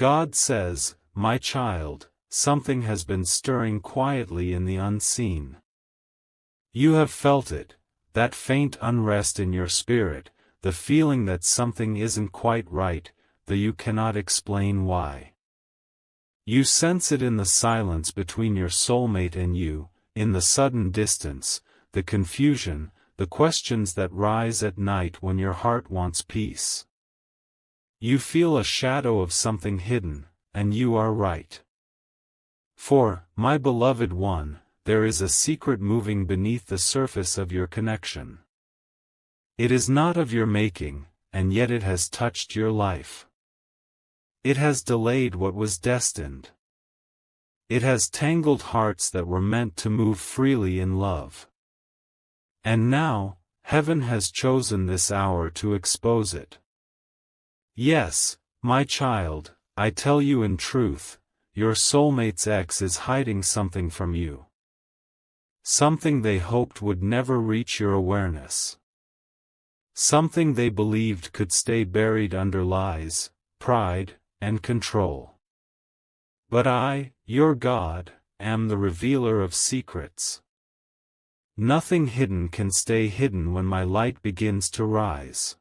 God says, my child, something has been stirring quietly in the unseen. You have felt it, that faint unrest in your spirit, the feeling that something isn't quite right, though you cannot explain why. You sense it in the silence between your soulmate and you, in the sudden distance, the confusion, the questions that rise at night when your heart wants peace. You feel a shadow of something hidden, and you are right. For, my beloved one, there is a secret moving beneath the surface of your connection. It is not of your making, and yet it has touched your life. It has delayed what was destined. It has tangled hearts that were meant to move freely in love. And now, heaven has chosen this hour to expose it. Yes, my child, I tell you in truth, your soulmate's ex is hiding something from you. Something they hoped would never reach your awareness. Something they believed could stay buried under lies, pride, and control. But I, your God, am the revealer of secrets. Nothing hidden can stay hidden when my light begins to rise.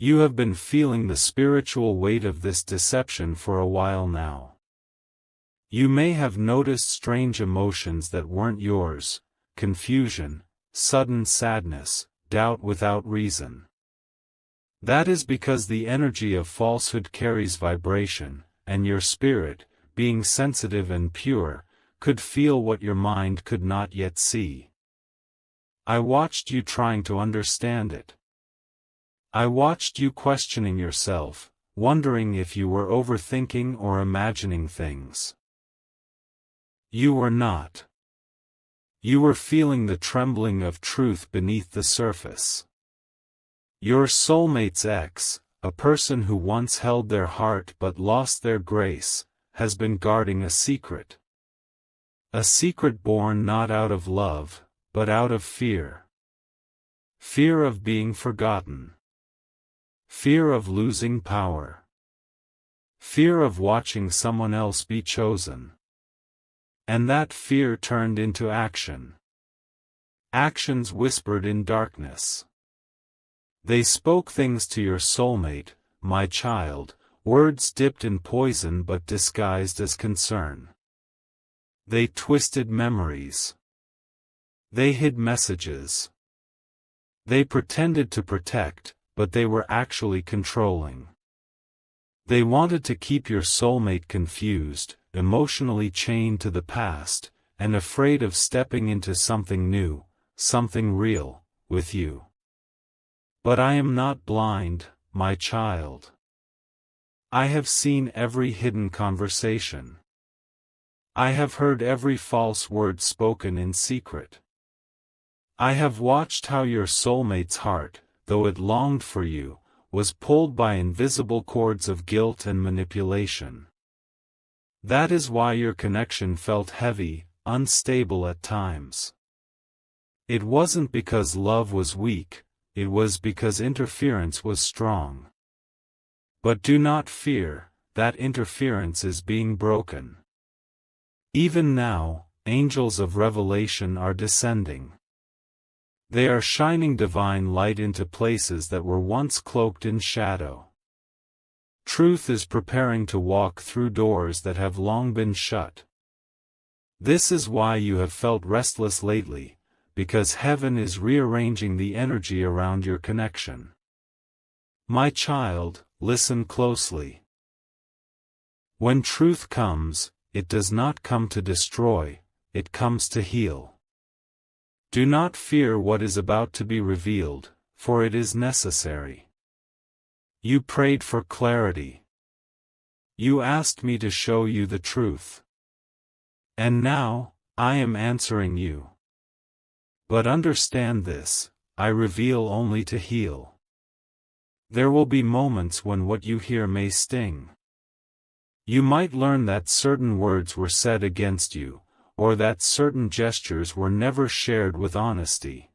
You have been feeling the spiritual weight of this deception for a while now. You may have noticed strange emotions that weren't yours, confusion, sudden sadness, doubt without reason. That is because the energy of falsehood carries vibration, and your spirit, being sensitive and pure, could feel what your mind could not yet see. I watched you trying to understand it. I watched you questioning yourself, wondering if you were overthinking or imagining things. You were not. You were feeling the trembling of truth beneath the surface. Your soulmate's ex, a person who once held their heart but lost their grace, has been guarding a secret. A secret born not out of love, but out of fear. Fear of being forgotten. Fear of losing power. Fear of watching someone else be chosen. And that fear turned into action. Actions whispered in darkness. They spoke things to your soulmate, my child, words dipped in poison but disguised as concern. They twisted memories. They hid messages. They pretended to protect, but they were actually controlling. They wanted to keep your soulmate confused, emotionally chained to the past, and afraid of stepping into something new, something real, with you. But I am not blind, my child. I have seen every hidden conversation. I have heard every false word spoken in secret. I have watched how your soulmate's heart, though it longed for you, was pulled by invisible cords of guilt and manipulation. That is why your connection felt heavy, unstable at times. It wasn't because love was weak, it was because interference was strong. But do not fear, that interference is being broken. Even now, angels of revelation are descending. They are shining divine light into places that were once cloaked in shadow. Truth is preparing to walk through doors that have long been shut. This is why you have felt restless lately, because heaven is rearranging the energy around your connection. My child, listen closely. When truth comes, it does not come to destroy, it comes to heal. Do not fear what is about to be revealed, for it is necessary. You prayed for clarity. You asked me to show you the truth. And now, I am answering you. But understand this, I reveal only to heal. There will be moments when what you hear may sting. You might learn that certain words were said against you, or that certain gestures were never shared with honesty.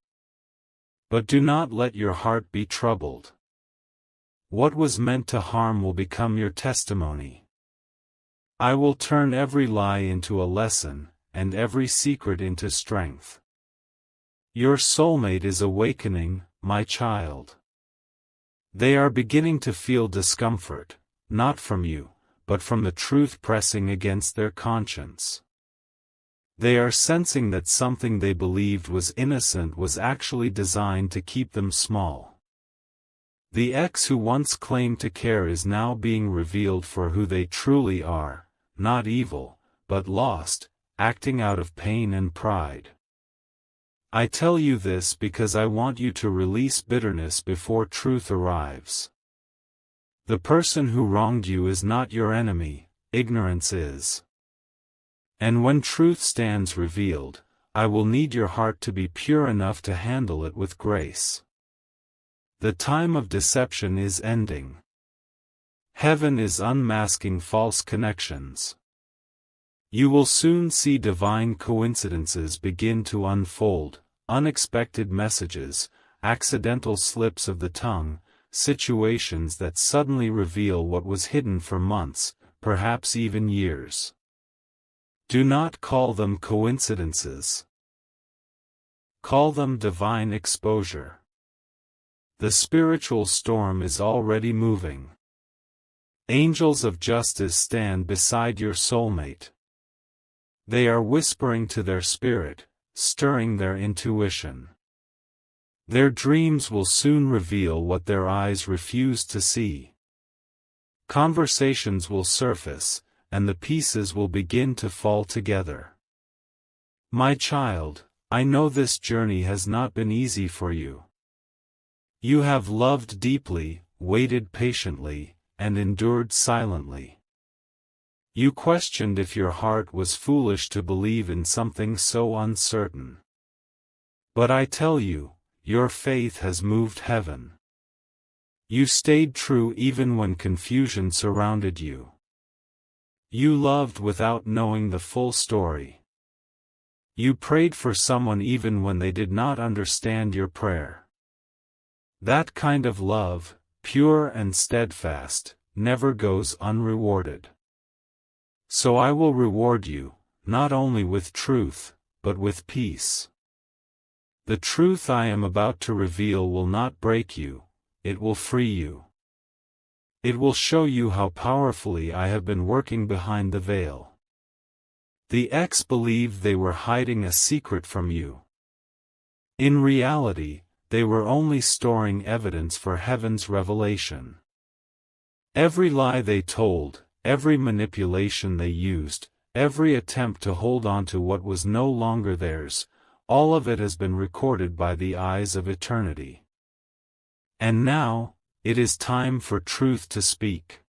But do not let your heart be troubled. What was meant to harm will become your testimony. I will turn every lie into a lesson, and every secret into strength. Your soulmate is awakening, my child. They are beginning to feel discomfort, not from you, but from the truth pressing against their conscience. They are sensing that something they believed was innocent was actually designed to keep them small. The ex who once claimed to care is now being revealed for who they truly are, not evil, but lost, acting out of pain and pride. I tell you this because I want you to release bitterness before truth arrives. The person who wronged you is not your enemy, ignorance is. And when truth stands revealed, I will need your heart to be pure enough to handle it with grace. The time of deception is ending. Heaven is unmasking false connections. You will soon see divine coincidences begin to unfold, unexpected messages, accidental slips of the tongue, situations that suddenly reveal what was hidden for months, perhaps even years. Do not call them coincidences. Call them divine exposure. The spiritual storm is already moving. Angels of justice stand beside your soulmate. They are whispering to their spirit, stirring their intuition. Their dreams will soon reveal what their eyes refuse to see. Conversations will surface, and the pieces will begin to fall together. My child, I know this journey has not been easy for you. You have loved deeply, waited patiently, and endured silently. You questioned if your heart was foolish to believe in something so uncertain. But I tell you, your faith has moved heaven. You stayed true even when confusion surrounded you. You loved without knowing the full story. You prayed for someone even when they did not understand your prayer. That kind of love, pure and steadfast, never goes unrewarded. So I will reward you, not only with truth, but with peace. The truth I am about to reveal will not break you, it will free you. It will show you how powerfully I have been working behind the veil. The ex believed they were hiding a secret from you. In reality, they were only storing evidence for heaven's revelation. Every lie they told, every manipulation they used, every attempt to hold on to what was no longer theirs, all of it has been recorded by the eyes of eternity. And now, it is time for truth to speak.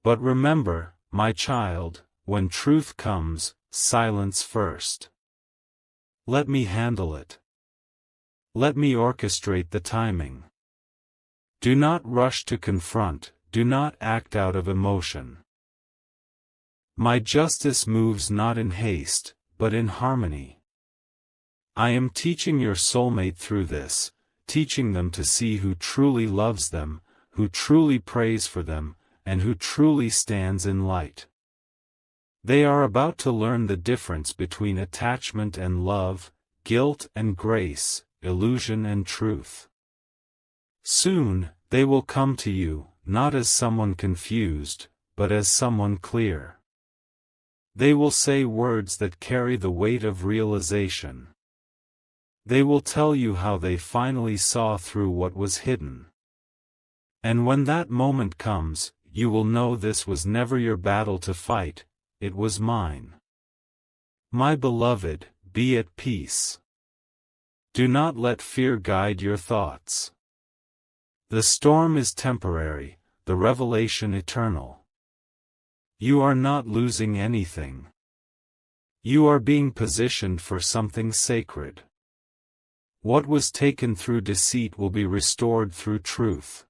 But remember, my child, when truth comes, silence first. Let me handle it. Let me orchestrate the timing. Do not rush to confront, do not act out of emotion. My justice moves not in haste, but in harmony. I am teaching your soulmate through this, teaching them to see who truly loves them, who truly prays for them, and who truly stands in light. They are about to learn the difference between attachment and love, guilt and grace, illusion and truth. Soon, they will come to you, not as someone confused, but as someone clear. They will say words that carry the weight of realization. They will tell you how they finally saw through what was hidden. And when that moment comes, you will know this was never your battle to fight, it was mine. My beloved, be at peace. Do not let fear guide your thoughts. The storm is temporary, the revelation eternal. You are not losing anything. You are being positioned for something sacred. What was taken through deceit will be restored through truth.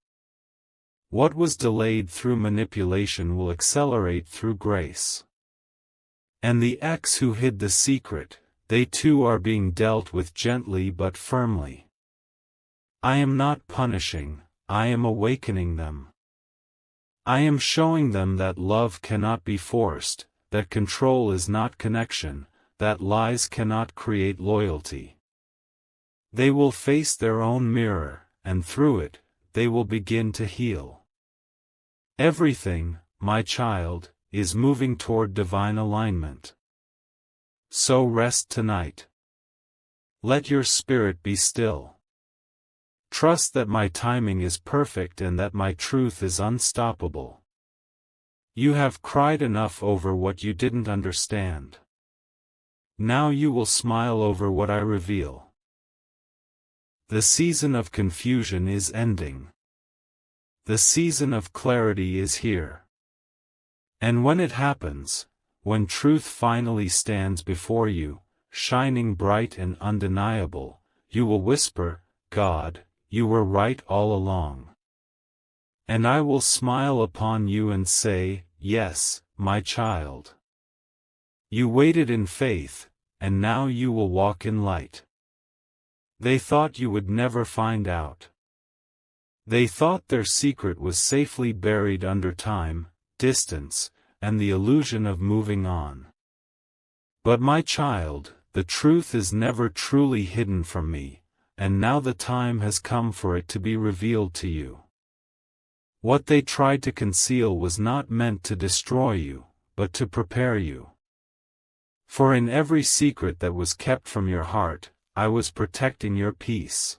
What was delayed through manipulation will accelerate through grace. And the ex who hid the secret, they too are being dealt with gently but firmly. I am not punishing, I am awakening them. I am showing them that love cannot be forced, that control is not connection, that lies cannot create loyalty. They will face their own mirror, and through it, they will begin to heal. Everything, my child, is moving toward divine alignment. So rest tonight. Let your spirit be still. Trust that my timing is perfect and that my truth is unstoppable. You have cried enough over what you didn't understand. Now you will smile over what I reveal. The season of confusion is ending. The season of clarity is here. And when it happens, when truth finally stands before you, shining bright and undeniable, you will whisper, "God, you were right all along." And I will smile upon you and say, "Yes, my child. You waited in faith, and now you will walk in light." They thought you would never find out. They thought their secret was safely buried under time, distance, and the illusion of moving on. But my child, the truth is never truly hidden from me, and now the time has come for it to be revealed to you. What they tried to conceal was not meant to destroy you, but to prepare you. For in every secret that was kept from your heart, I was protecting your peace.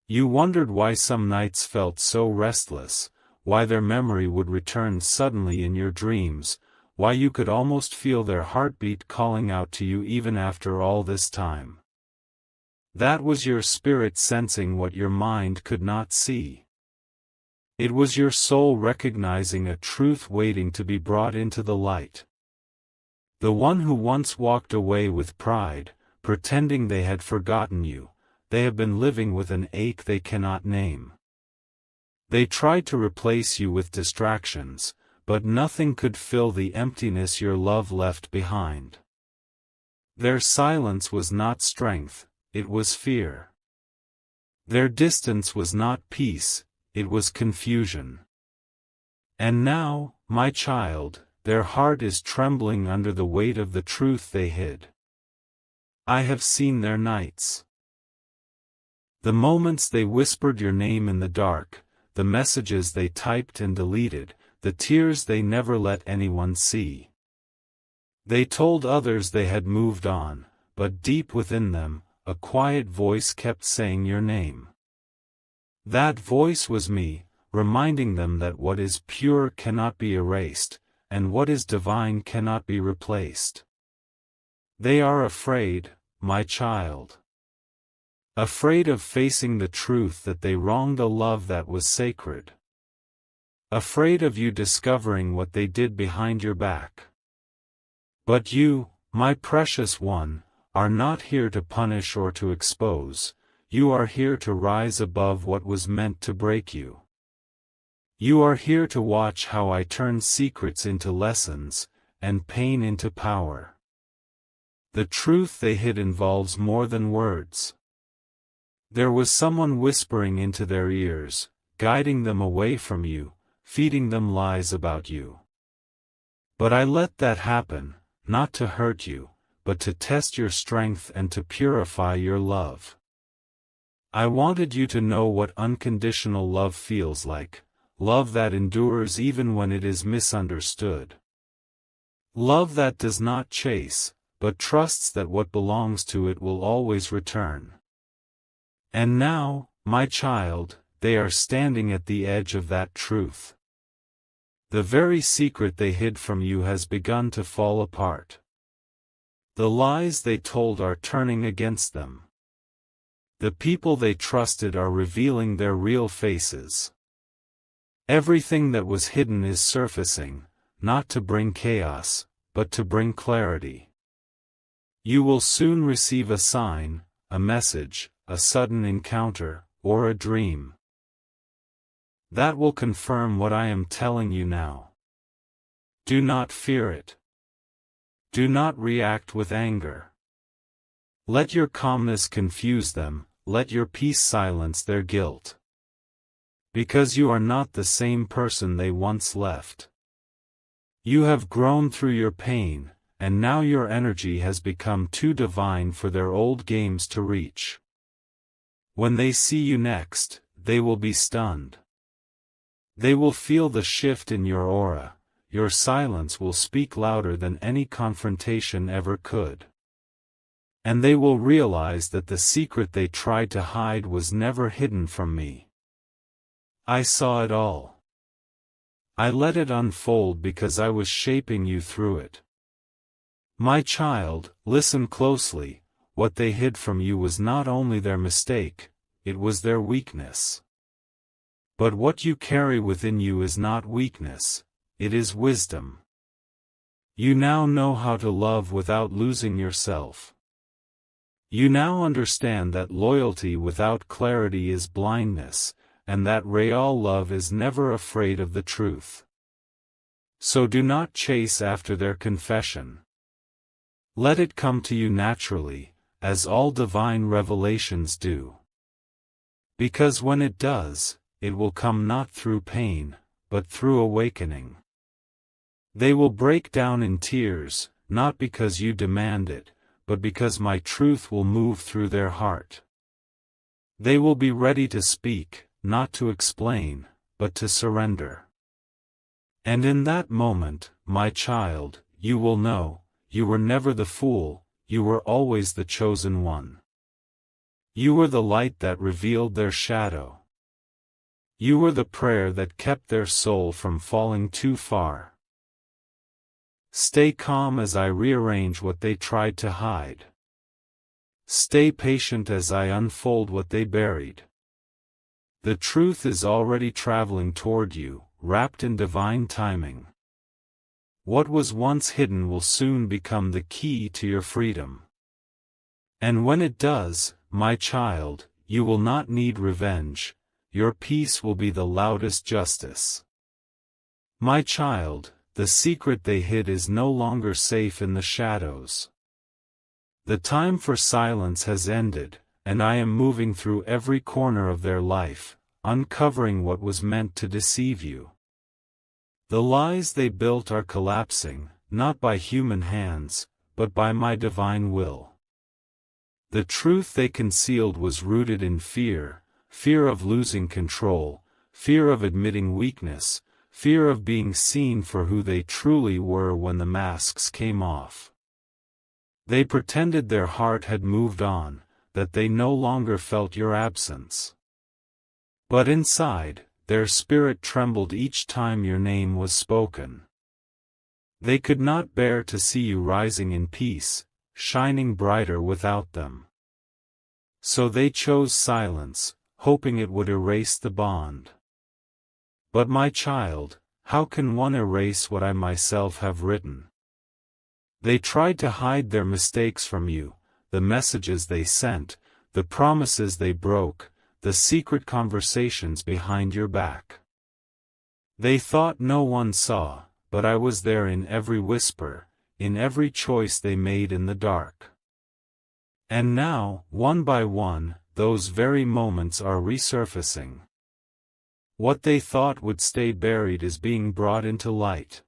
You wondered why some nights felt so restless, why their memory would return suddenly in your dreams, why you could almost feel their heartbeat calling out to you even after all this time. That was your spirit sensing what your mind could not see. It was your soul recognizing a truth waiting to be brought into the light. The one who once walked away with pride, pretending they had forgotten you, they have been living with an ache they cannot name. They tried to replace you with distractions, but nothing could fill the emptiness your love left behind. Their silence was not strength, it was fear. Their distance was not peace, it was confusion. And now, my child, their heart is trembling under the weight of the truth they hid. I have seen their nights. The moments they whispered your name in the dark, the messages they typed and deleted, the tears they never let anyone see. They told others they had moved on, but deep within them, a quiet voice kept saying your name. That voice was me, reminding them that what is pure cannot be erased, and what is divine cannot be replaced. They are afraid, my child. Afraid of facing the truth that they wronged a love that was sacred. Afraid of you discovering what they did behind your back. But you, my precious one, are not here to punish or to expose, you are here to rise above what was meant to break you. You are here to watch how I turn secrets into lessons, and pain into power. The truth they hid involves more than words. There was someone whispering into their ears, guiding them away from you, feeding them lies about you. But I let that happen, not to hurt you, but to test your strength and to purify your love. I wanted you to know what unconditional love feels like, love that endures even when it is misunderstood. Love that does not chase, but trusts that what belongs to it will always return. And now, my child, they are standing at the edge of that truth. The very secret they hid from you has begun to fall apart. The lies they told are turning against them. The people they trusted are revealing their real faces. Everything that was hidden is surfacing, not to bring chaos, but to bring clarity. You will soon receive a sign, a message, a sudden encounter, or a dream. That will confirm what I am telling you now. Do not fear it. Do not react with anger. Let your calmness confuse them, let your peace silence their guilt. Because you are not the same person they once left. You have grown through your pain, and now your energy has become too divine for their old games to reach. When they see you next, they will be stunned. They will feel the shift in your aura. Your silence will speak louder than any confrontation ever could. And they will realize that the secret they tried to hide was never hidden from me. I saw it all. I let it unfold because I was shaping you through it. My child, listen closely. What they hid from you was not only their mistake, it was their weakness. But what you carry within you is not weakness, it is wisdom. You now know how to love without losing yourself. You now understand that loyalty without clarity is blindness, and that real love is never afraid of the truth. So do not chase after their confession. Let it come to you naturally, as all divine revelations do. Because when it does, it will come not through pain, but through awakening. They will break down in tears, not because you demand it, but because my truth will move through their heart. They will be ready to speak, not to explain, but to surrender. And in that moment, my child, you will know, you were never the fool, you were always the chosen one. You were the light that revealed their shadow. You were the prayer that kept their soul from falling too far. Stay calm as I rearrange what they tried to hide. Stay patient as I unfold what they buried. The truth is already traveling toward you, wrapped in divine timing. What was once hidden will soon become the key to your freedom. And when it does, my child, you will not need revenge, your peace will be the loudest justice. My child, the secret they hid is no longer safe in the shadows. The time for silence has ended, and I am moving through every corner of their life, uncovering what was meant to deceive you. The lies they built are collapsing, not by human hands, but by my divine will. The truth they concealed was rooted in fear, fear of losing control, fear of admitting weakness, fear of being seen for who they truly were when the masks came off. They pretended their heart had moved on, that they no longer felt your absence. But inside, their spirit trembled each time your name was spoken. They could not bear to see you rising in peace, shining brighter without them. So they chose silence, hoping it would erase the bond. But my child, how can one erase what I myself have written? They tried to hide their mistakes from you, the messages they sent, the promises they broke, the secret conversations behind your back. They thought no one saw, but I was there in every whisper, in every choice they made in the dark. And now, one by one, those very moments are resurfacing. What they thought would stay buried is being brought into light.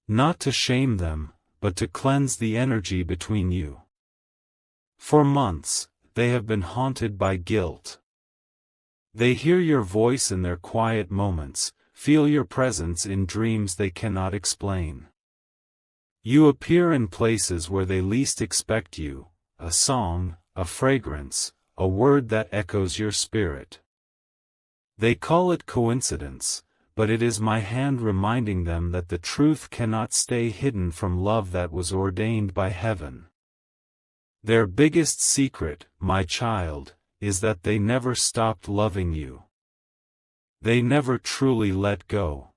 Not to shame them, but to cleanse the energy between you. For months, they have been haunted by guilt. They hear your voice in their quiet moments, feel your presence in dreams they cannot explain. You appear in places where they least expect you, a song, a fragrance, a word that echoes your spirit. They call it coincidence, but it is my hand reminding them that the truth cannot stay hidden from love that was ordained by heaven. Their biggest secret, my child, is that they never stopped loving you. They never truly let go.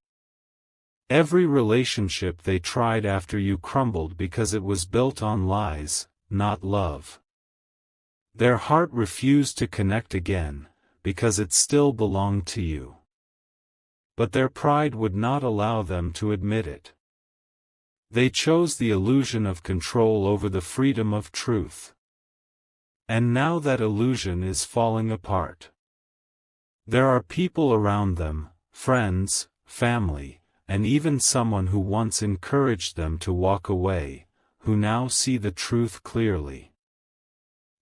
Every relationship they tried after you crumbled because it was built on lies, not love. Their heart refused to connect again, because it still belonged to you. But their pride would not allow them to admit it. They chose the illusion of control over the freedom of truth. And now that illusion is falling apart. There are people around them, friends, family, and even someone who once encouraged them to walk away, who now see the truth clearly.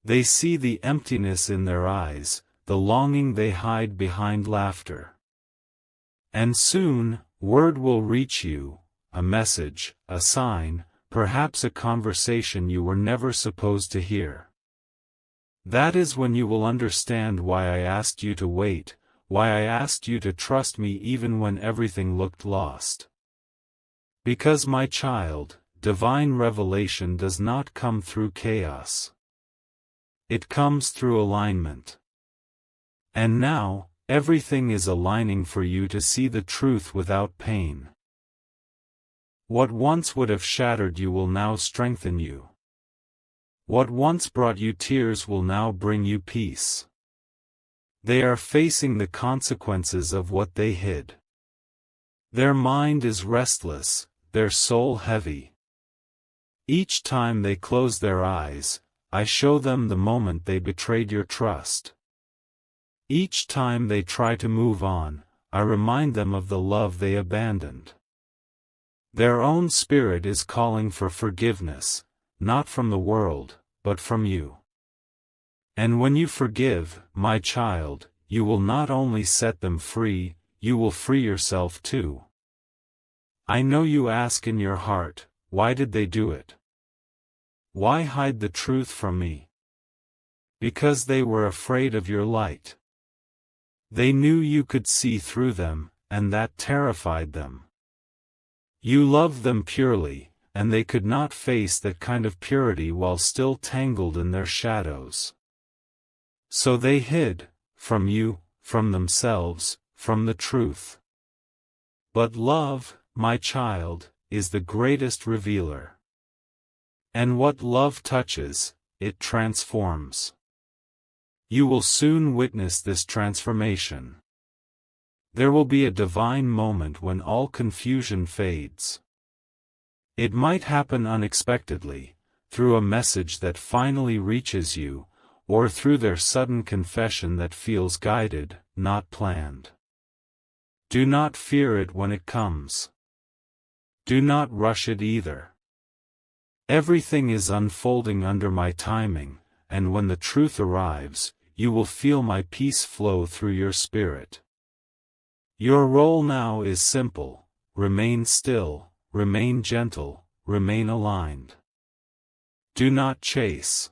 They see the emptiness in their eyes, the longing they hide behind laughter. And soon, word will reach you, a message, a sign, perhaps a conversation you were never supposed to hear. That is when you will understand why I asked you to wait, why I asked you to trust me even when everything looked lost. Because, my child, divine revelation does not come through chaos. It comes through alignment. And now, everything is aligning for you to see the truth without pain. What once would have shattered you will now strengthen you. What once brought you tears will now bring you peace. They are facing the consequences of what they hid. Their mind is restless, their soul heavy. Each time they close their eyes, I show them the moment they betrayed your trust. Each time they try to move on, I remind them of the love they abandoned. Their own spirit is calling for forgiveness, not from the world, but from you. And when you forgive, my child, you will not only set them free, you will free yourself too. I know you ask in your heart, why did they do it? Why hide the truth from me? Because they were afraid of your light. They knew you could see through them, and that terrified them. You loved them purely, and they could not face that kind of purity while still tangled in their shadows. So they hid, from you, from themselves, from the truth. But love, my child, is the greatest revealer. And what love touches, it transforms. You will soon witness this transformation. There will be a divine moment when all confusion fades. It might happen unexpectedly, through a message that finally reaches you, or through their sudden confession that feels guided, not planned. Do not fear it when it comes. Do not rush it either. Everything is unfolding under my timing, and when the truth arrives, you will feel my peace flow through your spirit. Your role now is simple: remain still, remain gentle, remain aligned. Do not chase.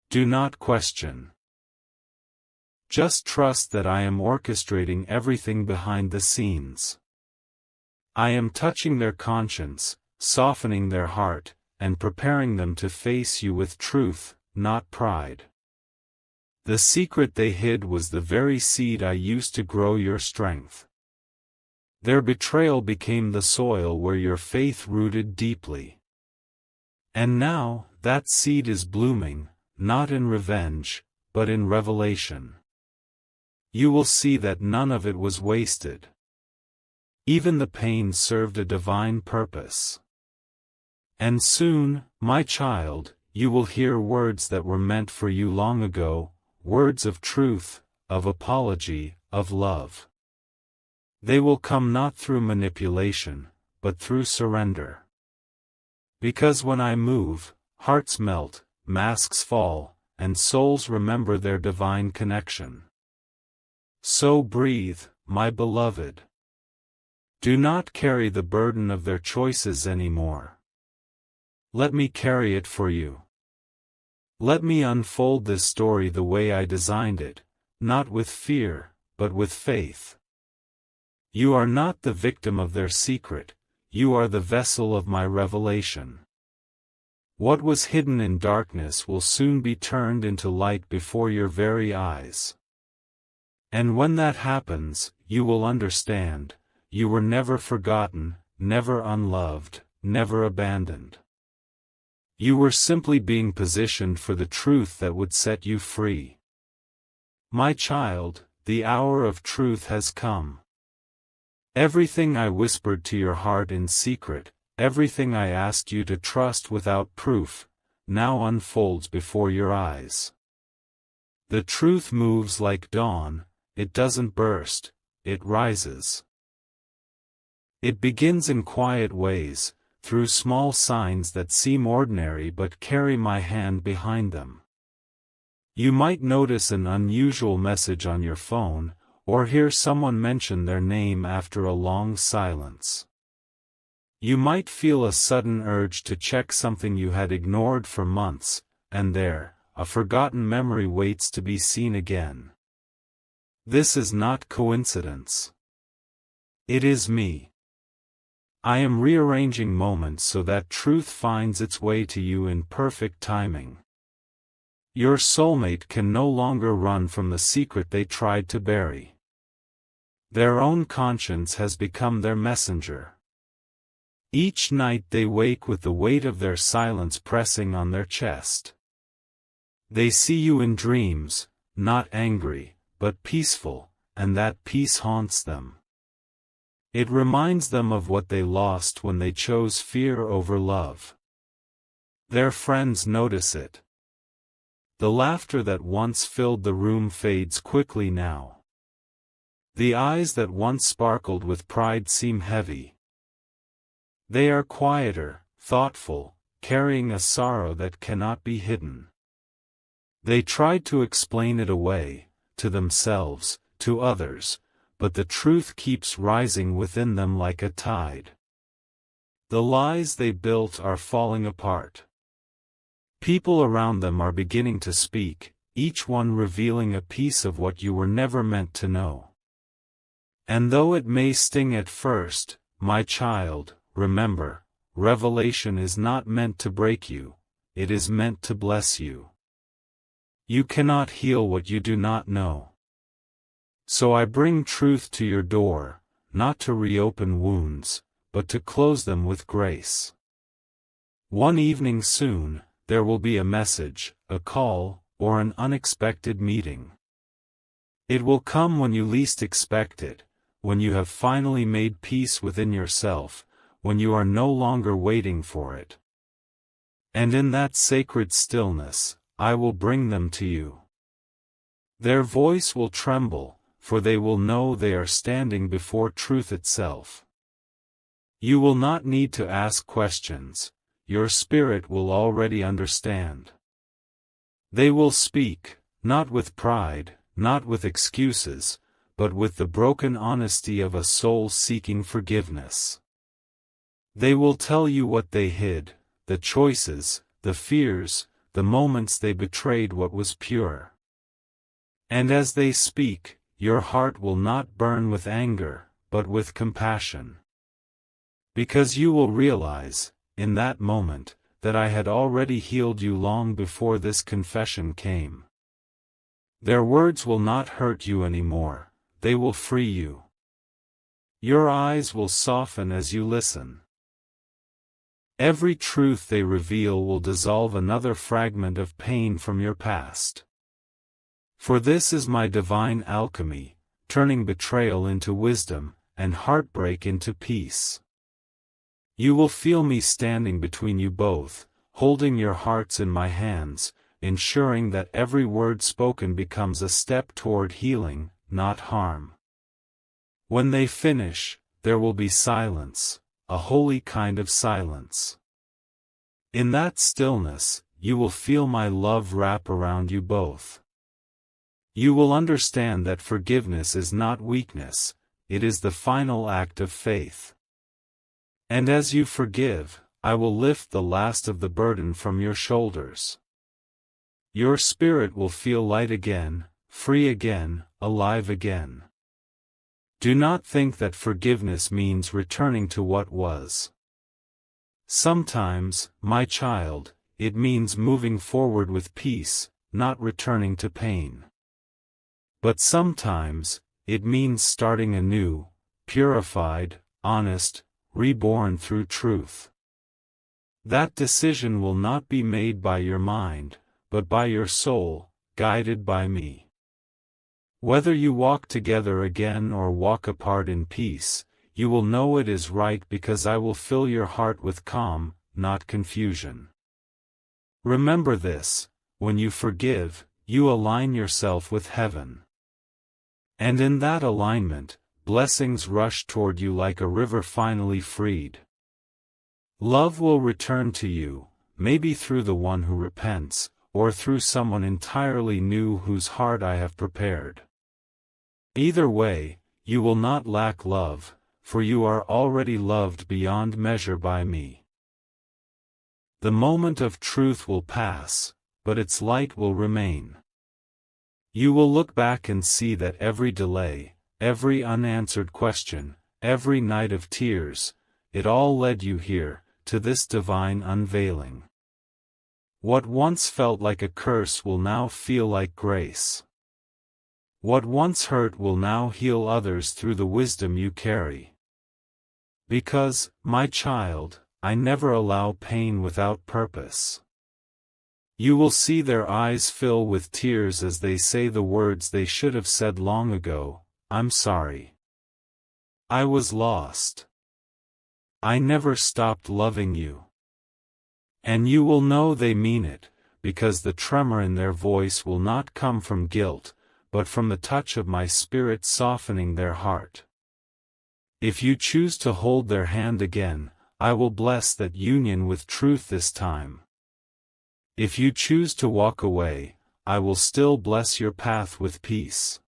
Do not question. Just trust that I am orchestrating everything behind the scenes. I am touching their conscience, softening their heart, and preparing them to face you with truth, not pride. The secret they hid was the very seed I used to grow your strength. Their betrayal became the soil where your faith rooted deeply. And now, that seed is blooming, not in revenge, but in revelation. You will see that none of it was wasted. Even the pain served a divine purpose. And soon, my child, you will hear words that were meant for you long ago, words of truth, of apology, of love. They will come not through manipulation, but through surrender. Because when I move, hearts melt, masks fall, and souls remember their divine connection. So breathe, my beloved. Do not carry the burden of their choices anymore. Let me carry it for you. Let me unfold this story the way I designed it, not with fear, but with faith. You are not the victim of their secret, you are the vessel of my revelation. What was hidden in darkness will soon be turned into light before your very eyes. And when that happens, you will understand, you were never forgotten, never unloved, never abandoned. You were simply being positioned for the truth that would set you free. My child, the hour of truth has come. Everything I whispered to your heart in secret, everything I asked you to trust without proof, now unfolds before your eyes. The truth moves like dawn, it doesn't burst, it rises. It begins in quiet ways, through small signs that seem ordinary but carry my hand behind them. You might notice an unusual message on your phone, or hear someone mention their name after a long silence. You might feel a sudden urge to check something you had ignored for months, and there, a forgotten memory waits to be seen again. This is not coincidence. It is me. I am rearranging moments so that truth finds its way to you in perfect timing. Your soulmate can no longer run from the secret they tried to bury. Their own conscience has become their messenger. Each night they wake with the weight of their silence pressing on their chest. They see you in dreams, not angry, but peaceful, and that peace haunts them. It reminds them of what they lost when they chose fear over love. Their friends notice it. The laughter that once filled the room fades quickly now. The eyes that once sparkled with pride seem heavy. They are quieter, thoughtful, carrying a sorrow that cannot be hidden. They tried to explain it away, to themselves, to others, but the truth keeps rising within them like a tide. The lies they built are falling apart. People around them are beginning to speak, each one revealing a piece of what you were never meant to know. And though it may sting at first, my child, remember, revelation is not meant to break you, it is meant to bless you. You cannot heal what you do not know. So I bring truth to your door, not to reopen wounds, but to close them with grace. One evening soon, there will be a message, a call, or an unexpected meeting. It will come when you least expect it, when you have finally made peace within yourself, when you are no longer waiting for it. And in that sacred stillness, I will bring them to you. Their voice will tremble, for they will know they are standing before truth itself. You will not need to ask questions, your spirit will already understand. They will speak, not with pride, not with excuses, but with the broken honesty of a soul seeking forgiveness. They will tell you what they hid, the choices, the fears, the moments they betrayed what was pure. And as they speak, your heart will not burn with anger, but with compassion. Because you will realize, in that moment, that I had already healed you long before this confession came. Their words will not hurt you anymore, they will free you. Your eyes will soften as you listen. Every truth they reveal will dissolve another fragment of pain from your past. For this is my divine alchemy, turning betrayal into wisdom, and heartbreak into peace. You will feel me standing between you both, holding your hearts in my hands, ensuring that every word spoken becomes a step toward healing, not harm. When they finish, there will be silence, a holy kind of silence. In that stillness, you will feel my love wrap around you both. You will understand that forgiveness is not weakness, it is the final act of faith. And as you forgive, I will lift the last of the burden from your shoulders. Your spirit will feel light again, free again, alive again. Do not think that forgiveness means returning to what was. Sometimes, my child, it means moving forward with peace, not returning to pain. But sometimes, it means starting anew, purified, honest, reborn through truth. That decision will not be made by your mind, but by your soul, guided by me. Whether you walk together again or walk apart in peace, you will know it is right because I will fill your heart with calm, not confusion. Remember this, when you forgive, you align yourself with heaven. And in that alignment, blessings rush toward you like a river finally freed. Love will return to you, maybe through the one who repents, or through someone entirely new whose heart I have prepared. Either way, you will not lack love, for you are already loved beyond measure by me. The moment of truth will pass, but its light will remain. You will look back and see that every delay, every unanswered question, every night of tears, it all led you here, to this divine unveiling. What once felt like a curse will now feel like grace. What once hurt will now heal others through the wisdom you carry. Because, my child, I never allow pain without purpose. You will see their eyes fill with tears as they say the words they should have said long ago, I'm sorry. I was lost. I never stopped loving you. And you will know they mean it, because the tremor in their voice will not come from guilt, but from the touch of my spirit softening their heart. If you choose to hold their hand again, I will bless that union with truth this time. If you choose to walk away, I will still bless your path with peace.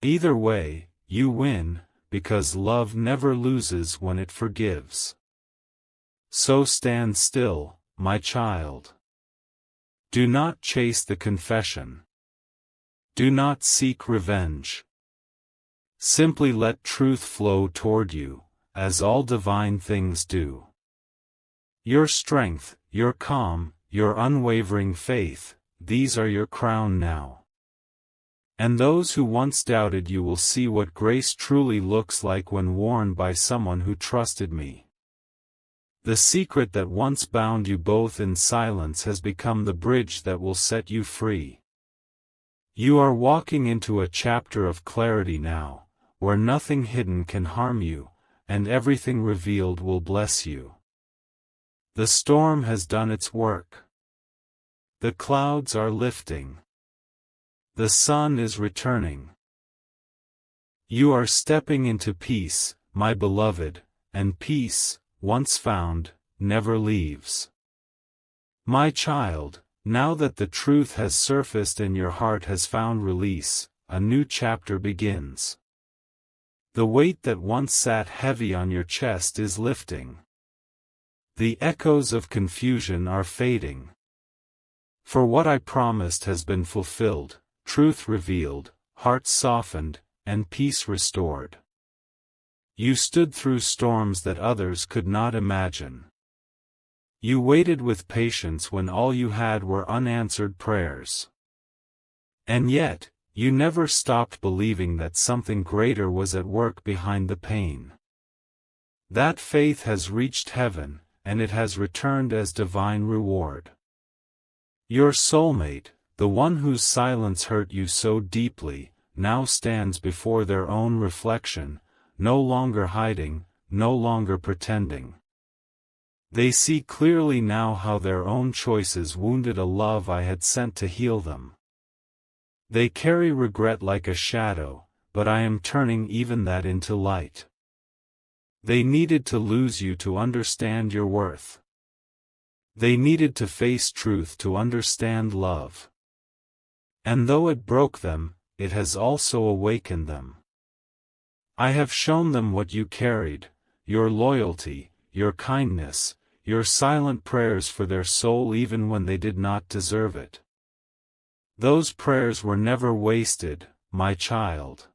Either way, you win, because love never loses when it forgives. So stand still, my child. Do not chase the confession. Do not seek revenge. Simply let truth flow toward you, as all divine things do. Your strength, your calm, your unwavering faith, these are your crown now. And those who once doubted you will see what grace truly looks like when worn by someone who trusted me. The secret that once bound you both in silence has become the bridge that will set you free. You are walking into a chapter of clarity now, where nothing hidden can harm you, and everything revealed will bless you. The storm has done its work. The clouds are lifting. The sun is returning. You are stepping into peace, my beloved, and peace, once found, never leaves. My child, now that the truth has surfaced and your heart has found release, a new chapter begins. The weight that once sat heavy on your chest is lifting. The echoes of confusion are fading. For what I promised has been fulfilled, truth revealed, heart softened, and peace restored. You stood through storms that others could not imagine. You waited with patience when all you had were unanswered prayers. And yet, you never stopped believing that something greater was at work behind the pain. That faith has reached heaven, and it has returned as divine reward. Your soulmate, the one whose silence hurt you so deeply, now stands before their own reflection, no longer hiding, no longer pretending. They see clearly now how their own choices wounded a love I had sent to heal them. They carry regret like a shadow, but I am turning even that into light. They needed to lose you to understand your worth. They needed to face truth to understand love. And though it broke them, it has also awakened them. I have shown them what you carried, your loyalty, your kindness, your silent prayers for their soul even when they did not deserve it. Those prayers were never wasted, my child.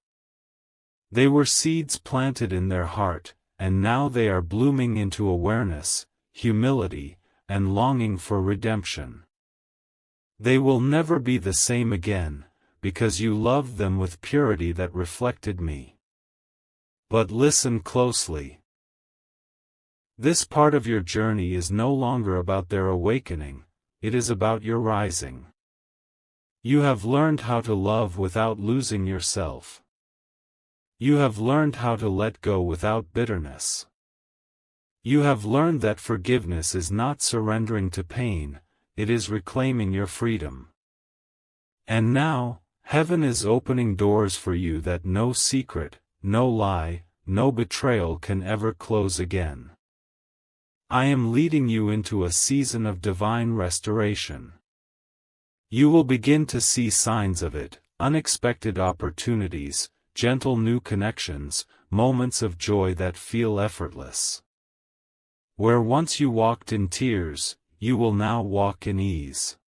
They were seeds planted in their heart, and now they are blooming into awareness, humility, and longing for redemption. They will never be the same again, because you loved them with purity that reflected me. But listen closely. This part of your journey is no longer about their awakening, it is about your rising. You have learned how to love without losing yourself. You have learned how to let go without bitterness. You have learned that forgiveness is not surrendering to pain, it is reclaiming your freedom. And now, Heaven is opening doors for you that no secret, no lie, no betrayal can ever close again. I am leading you into a season of divine restoration. You will begin to see signs of it, unexpected opportunities, gentle new connections, moments of joy that feel effortless. Where once you walked in tears, you will now walk in ease.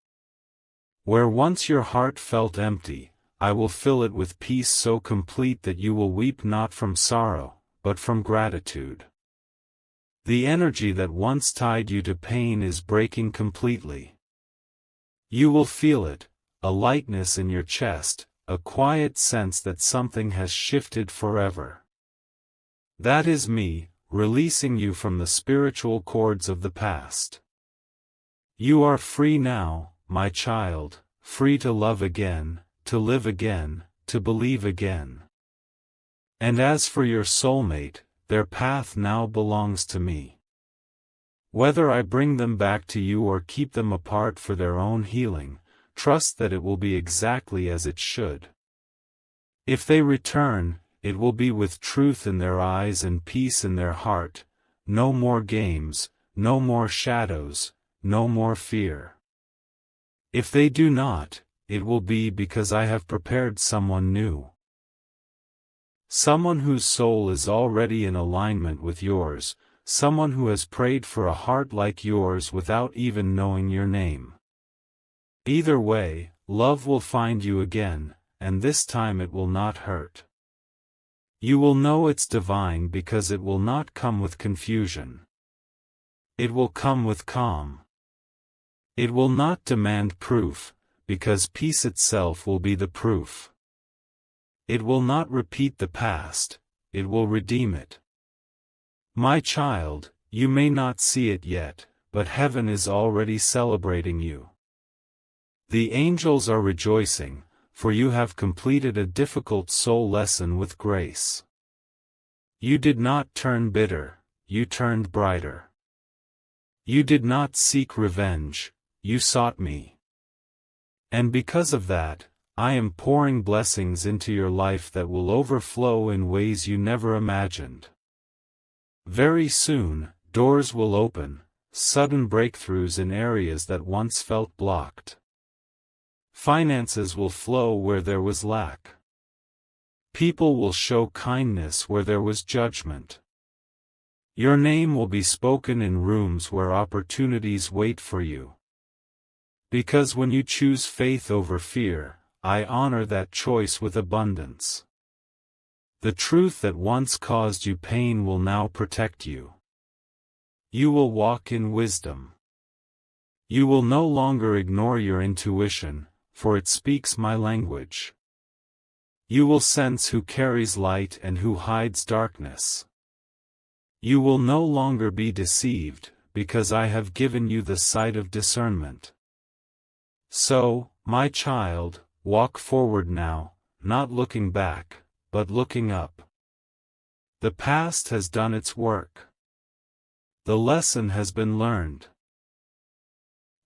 Where once your heart felt empty, I will fill it with peace so complete that you will weep not from sorrow, but from gratitude. The energy that once tied you to pain is breaking completely. You will feel it, a lightness in your chest, a quiet sense that something has shifted forever. That is me, releasing you from the spiritual cords of the past. You are free now, my child, free to love again, to live again, to believe again. And as for your soulmate, their path now belongs to me. Whether I bring them back to you or keep them apart for their own healing, trust that it will be exactly as it should. If they return, it will be with truth in their eyes and peace in their heart, no more games, no more shadows, no more fear. If they do not, it will be because I have prepared someone new. Someone whose soul is already in alignment with yours, someone who has prayed for a heart like yours without even knowing your name. Either way, love will find you again, and this time it will not hurt. You will know it's divine because it will not come with confusion. It will come with calm. It will not demand proof, because peace itself will be the proof. It will not repeat the past, it will redeem it. My child, you may not see it yet, but heaven is already celebrating you. The angels are rejoicing, for you have completed a difficult soul lesson with grace. You did not turn bitter, you turned brighter. You did not seek revenge, you sought me. And because of that, I am pouring blessings into your life that will overflow in ways you never imagined. Very soon, doors will open, sudden breakthroughs in areas that once felt blocked. Finances will flow where there was lack. People will show kindness where there was judgment. Your name will be spoken in rooms where opportunities wait for you. Because when you choose faith over fear, I honor that choice with abundance. The truth that once caused you pain will now protect you. You will walk in wisdom. You will no longer ignore your intuition, for it speaks my language. You will sense who carries light and who hides darkness. You will no longer be deceived, because I have given you the sight of discernment. So, my child, walk forward now, not looking back, but looking up. The past has done its work. The lesson has been learned.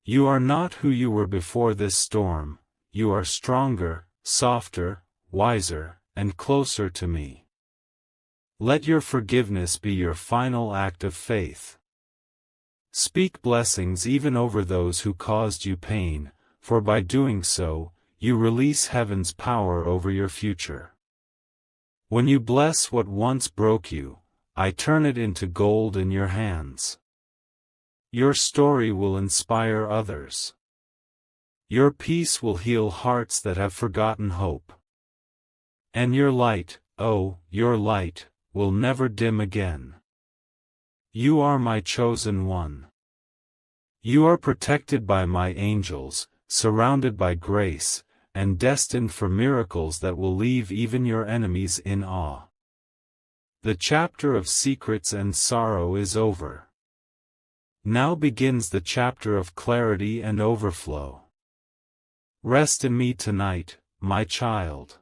You are not who you were before this storm, you are stronger, softer, wiser, and closer to me. Let your forgiveness be your final act of faith. Speak blessings even over those who caused you pain, for by doing so, you release heaven's power over your future. When you bless what once broke you, I turn it into gold in your hands. Your story will inspire others. Your peace will heal hearts that have forgotten hope. And your light, oh, your light, will never dim again. You are my chosen one. You are protected by my angels, surrounded by grace, and destined for miracles that will leave even your enemies in awe. The chapter of secrets and sorrow is over. Now begins the chapter of clarity and overflow. Rest in me tonight, my child.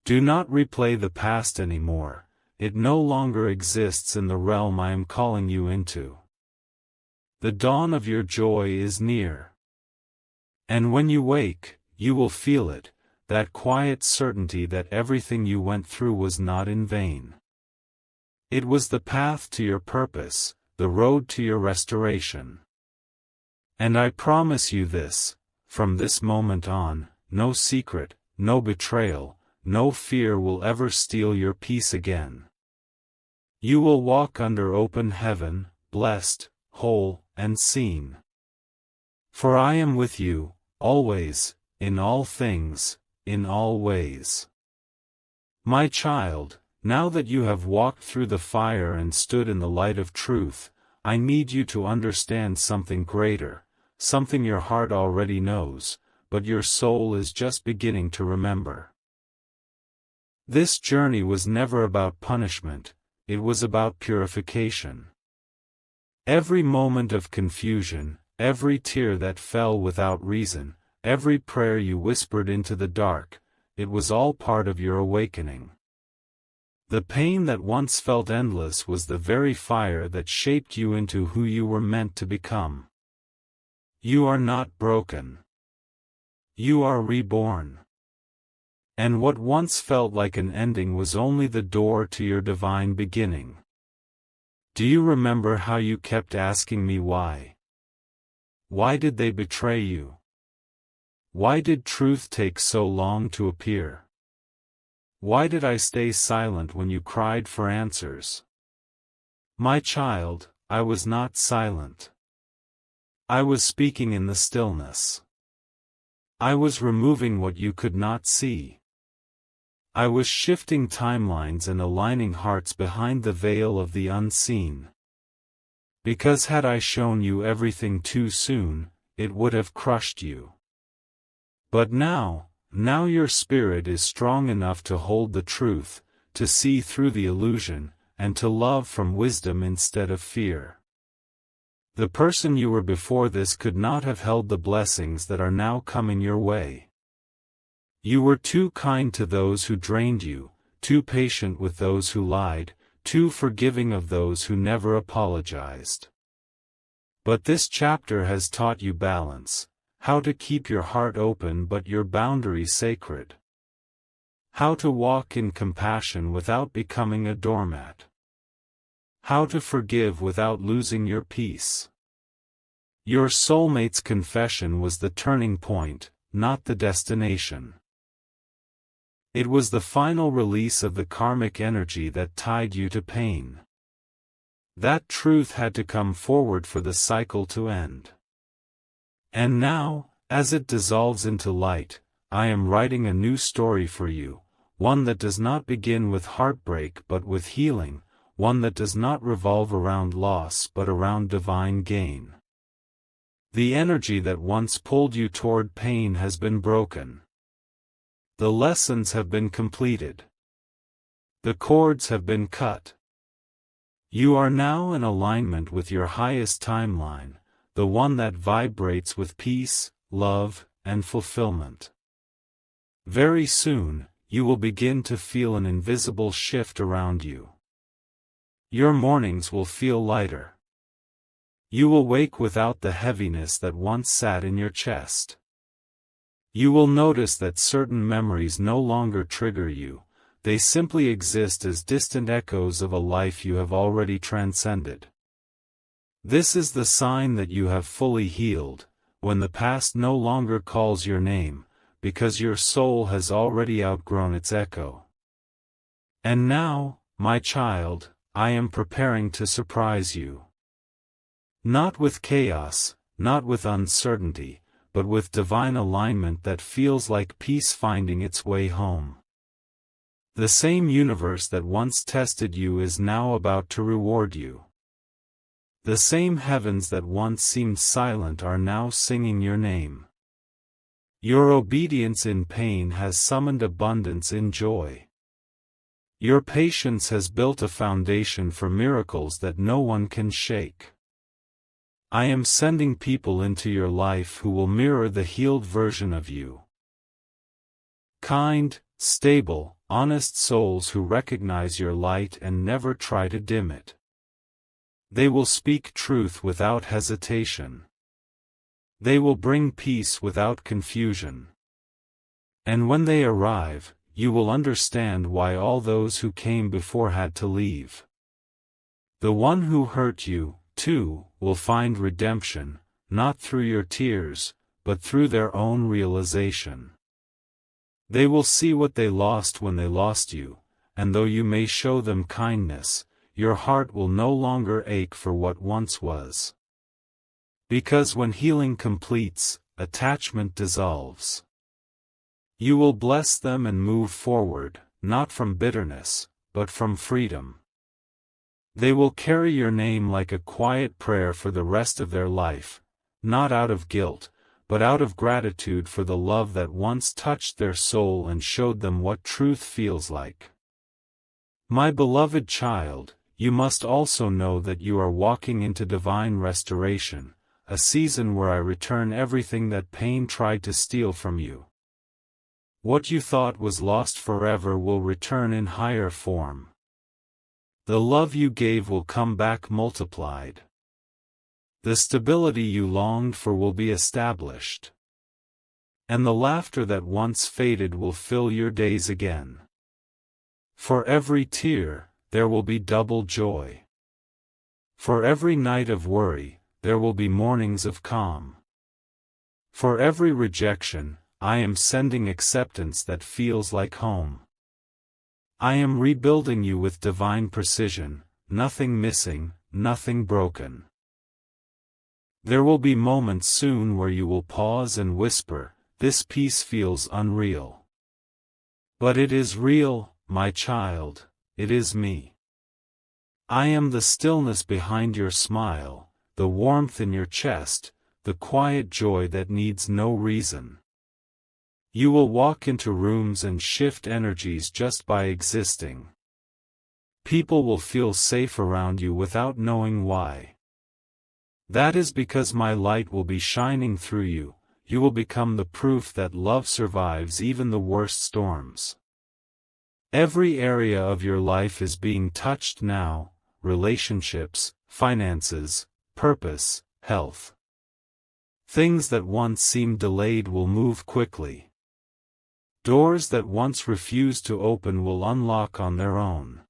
Do not replay the past anymore, it no longer exists in the realm I am calling you into. The dawn of your joy is near. And when you wake, you will feel it, that quiet certainty that everything you went through was not in vain. It was the path to your purpose, the road to your restoration. And I promise you this, from this moment on, no secret, no betrayal, no fear will ever steal your peace again. You will walk under open heaven, blessed, whole, and seen. For I am with you, always, in all things, in all ways. My child, now that you have walked through the fire and stood in the light of truth, I need you to understand something greater, something your heart already knows, but your soul is just beginning to remember. This journey was never about punishment, it was about purification. Every moment of confusion, every tear that fell without reason, every prayer you whispered into the dark, it was all part of your awakening. The pain that once felt endless was the very fire that shaped you into who you were meant to become. You are not broken. You are reborn. And what once felt like an ending was only the door to your divine beginning. Do you remember how you kept asking me why? Why did they betray you? Why did truth take so long to appear? Why did I stay silent when you cried for answers? My child, I was not silent. I was speaking in the stillness. I was removing what you could not see. I was shifting timelines and aligning hearts behind the veil of the unseen. Because had I shown you everything too soon, it would have crushed you. But now your spirit is strong enough to hold the truth, to see through the illusion, and to love from wisdom instead of fear. The person you were before this could not have held the blessings that are now coming your way. You were too kind to those who drained you, too patient with those who lied, too forgiving of those who never apologized. But this chapter has taught you balance, how to keep your heart open but your boundaries sacred. How to walk in compassion without becoming a doormat. How to forgive without losing your peace. Your soulmate's confession was the turning point, not the destination. It was the final release of the karmic energy that tied you to pain. That truth had to come forward for the cycle to end. And now, as it dissolves into light, I am writing a new story for you, one that does not begin with heartbreak but with healing, one that does not revolve around loss but around divine gain. The energy that once pulled you toward pain has been broken. The lessons have been completed. The cords have been cut. You are now in alignment with your highest timeline, the one that vibrates with peace, love, and fulfillment. Very soon, you will begin to feel an invisible shift around you. Your mornings will feel lighter. You will wake without the heaviness that once sat in your chest. You will notice that certain memories no longer trigger you, they simply exist as distant echoes of a life you have already transcended. This is the sign that you have fully healed, when the past no longer calls your name, because your soul has already outgrown its echo. And now, my child, I am preparing to surprise you. Not with chaos, not with uncertainty, but with divine alignment that feels like peace finding its way home. The same universe that once tested you is now about to reward you. The same heavens that once seemed silent are now singing your name. Your obedience in pain has summoned abundance in joy. Your patience has built a foundation for miracles that no one can shake. I am sending people into your life who will mirror the healed version of you. Kind, stable, honest souls who recognize your light and never try to dim it. They will speak truth without hesitation. They will bring peace without confusion. And when they arrive, you will understand why all those who came before had to leave. The one who hurt you, too, will find redemption, not through your tears, but through their own realization. They will see what they lost when they lost you, and though you may show them kindness, your heart will no longer ache for what once was. Because when healing completes, attachment dissolves. You will bless them and move forward, not from bitterness, but from freedom. They will carry your name like a quiet prayer for the rest of their life, not out of guilt, but out of gratitude for the love that once touched their soul and showed them what truth feels like. My beloved child, you must also know that you are walking into divine restoration, a season where I return everything that pain tried to steal from you. What you thought was lost forever will return in higher form. The love you gave will come back multiplied. The stability you longed for will be established. And the laughter that once faded will fill your days again. For every tear, there will be double joy. For every night of worry, there will be mornings of calm. For every rejection, I am sending acceptance that feels like home. I am rebuilding you with divine precision, nothing missing, nothing broken. There will be moments soon where you will pause and whisper, "This peace feels unreal." But it is real, my child, it is me. I am the stillness behind your smile, the warmth in your chest, the quiet joy that needs no reason. You will walk into rooms and shift energies just by existing. People will feel safe around you without knowing why. That is because my light will be shining through you. You will become the proof that love survives even the worst storms. Every area of your life is being touched now: relationships, finances, purpose, health. Things that once seemed delayed will move quickly. Doors that once refused to open will unlock on their own.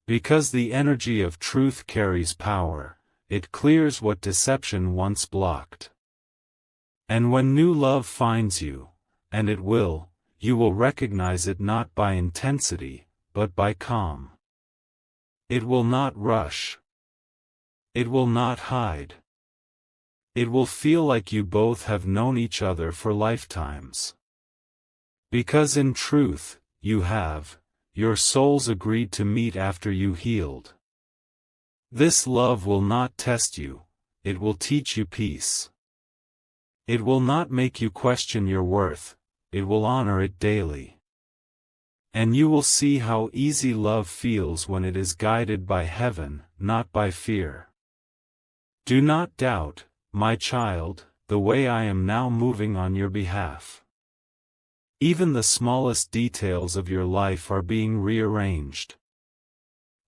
Because the energy of truth carries power, it clears what deception once blocked. And when new love finds you, and it will, you will recognize it not by intensity, but by calm. It will not rush. It will not hide. It will feel like you both have known each other for lifetimes. Because in truth, you have, your souls agreed to meet after you healed. This love will not test you, it will teach you peace. It will not make you question your worth, it will honor it daily. And you will see how easy love feels when it is guided by heaven, not by fear. Do not doubt, my child, the way I am now moving on your behalf. Even the smallest details of your life are being rearranged.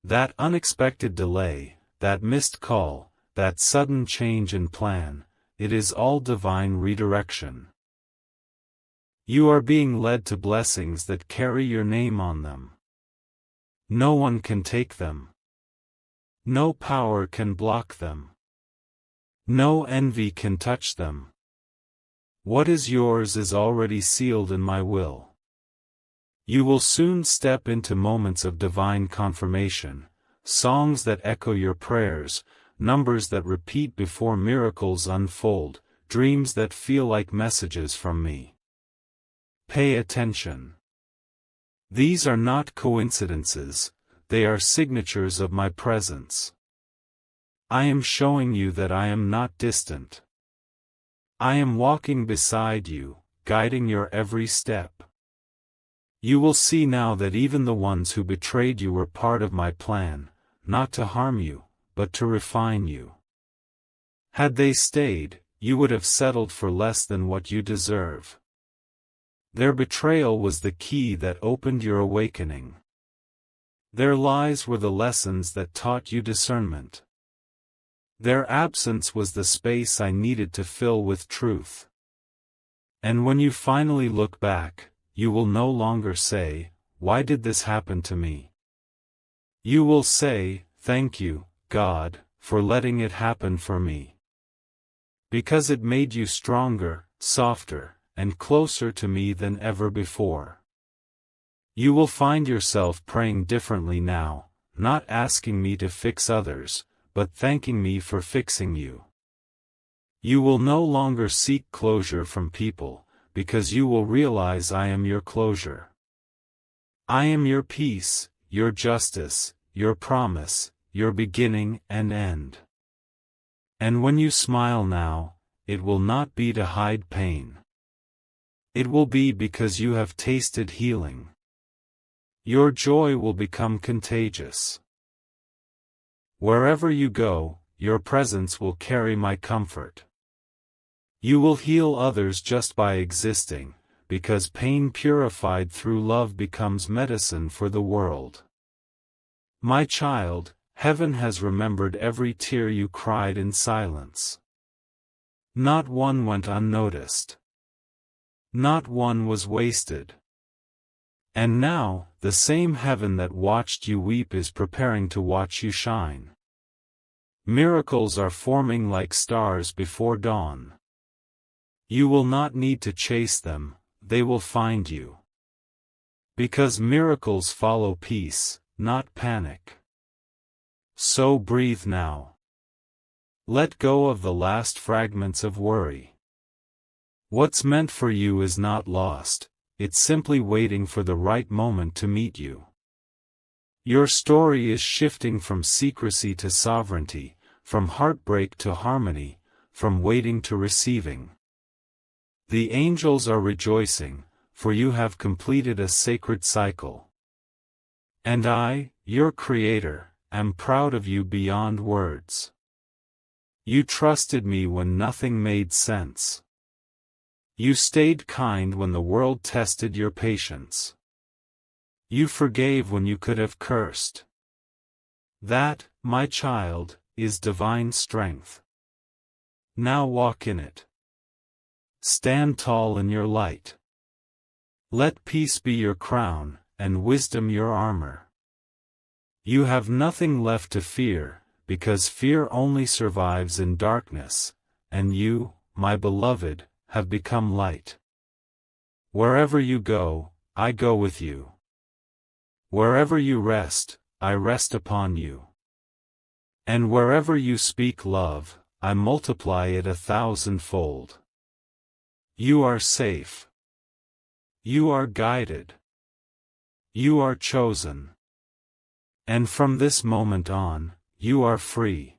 That unexpected delay, that missed call, that sudden change in plan, it is all divine redirection. You are being led to blessings that carry your name on them. No one can take them. No power can block them. No envy can touch them. What is yours is already sealed in my will. You will soon step into moments of divine confirmation, songs that echo your prayers, numbers that repeat before miracles unfold, dreams that feel like messages from me. Pay attention. These are not coincidences, they are signatures of my presence. I am showing you that I am not distant. I am walking beside you, guiding your every step. You will see now that even the ones who betrayed you were part of my plan, not to harm you, but to refine you. Had they stayed, you would have settled for less than what you deserve. Their betrayal was the key that opened your awakening. Their lies were the lessons that taught you discernment. Their absence was the space I needed to fill with truth. And when you finally look back, you will no longer say, "Why did this happen to me?" You will say, "Thank you, God, for letting it happen for me. Because it made you stronger, softer, and closer to me than ever before." You will find yourself praying differently now, not asking me to fix others, but thanking me for fixing you. You will no longer seek closure from people, because you will realize I am your closure. I am your peace, your justice, your promise, your beginning and end. And when you smile now, it will not be to hide pain. It will be because you have tasted healing. Your joy will become contagious. Wherever you go, your presence will carry my comfort. You will heal others just by existing, because pain purified through love becomes medicine for the world. My child, heaven has remembered every tear you cried in silence. Not one went unnoticed. Not one was wasted. And now, the same heaven that watched you weep is preparing to watch you shine. Miracles are forming like stars before dawn. You will not need to chase them, they will find you. Because miracles follow peace, not panic. So breathe now. Let go of the last fragments of worry. What's meant for you is not lost. It's simply waiting for the right moment to meet you. Your story is shifting from secrecy to sovereignty, from heartbreak to harmony, from waiting to receiving. The angels are rejoicing, for you have completed a sacred cycle. And I, your Creator, am proud of you beyond words. You trusted me when nothing made sense. You stayed kind when the world tested your patience. You forgave when you could have cursed. That, my child, is divine strength. Now walk in it. Stand tall in your light. Let peace be your crown, and wisdom your armor. You have nothing left to fear, because fear only survives in darkness, and you, my beloved, have become light. Wherever you go, I go with you. Wherever you rest, I rest upon you. And wherever you speak love, I multiply it 1,000-fold. You are safe. You are guided. You are chosen. And from this moment on, you are free.